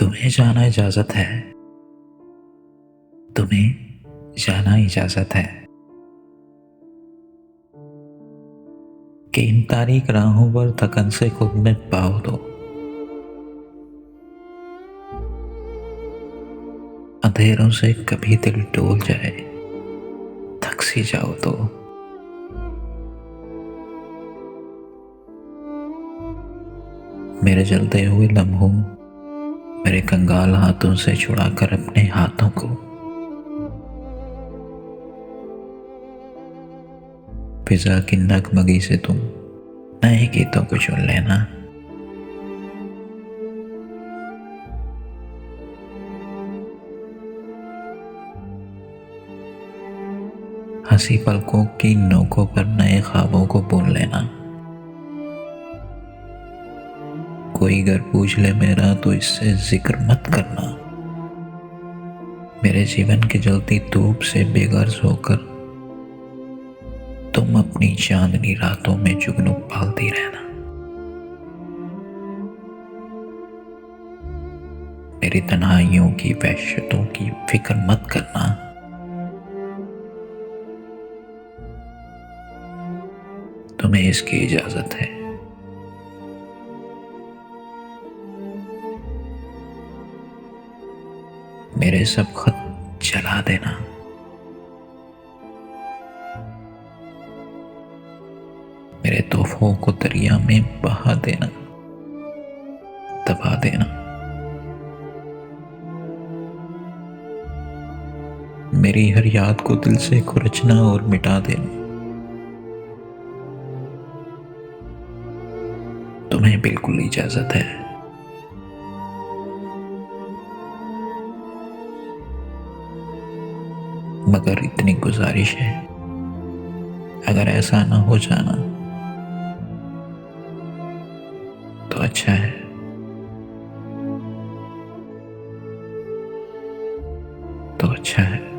तुम्हें जाना इजाजत है। तुम्हें जाना इजाजत है कि इन तारीख राहों पर थकन से खुद मिट पाओ तो, अंधेरों से कभी दिल डोल जाए, थक सी जाओ तो, मेरे जलते हुए लम्हों, मेरे कंगाल हाथों से छुड़ाकर अपने हाथों को फिजा की नगमगी से तुम नए गीतों को चुन लेना। हंसी पलकों की नोकों पर नए ख्वाबों को बुन लेना। कोई अगर पूछ ले मेरा तो इससे जिक्र मत करना। मेरे जीवन की जलती धूप से बेगर्ज होकर तुम अपनी चांदनी रातों में जुगनू पालती रहना। मेरी तन्हाइयों की वहशतों की फिक्र मत करना। तुम्हें इसकी इजाजत है। मेरे सब खत जला देना। मेरे तोहफों को दरिया में बहा देना, दबा देना। मेरी हर याद को दिल से खुरचना और मिटा देना। तुम्हें बिल्कुल इजाजत है। मगर इतनी गुजारिश है, अगर ऐसा ना हो जाना तो अच्छा है। तो अच्छा है।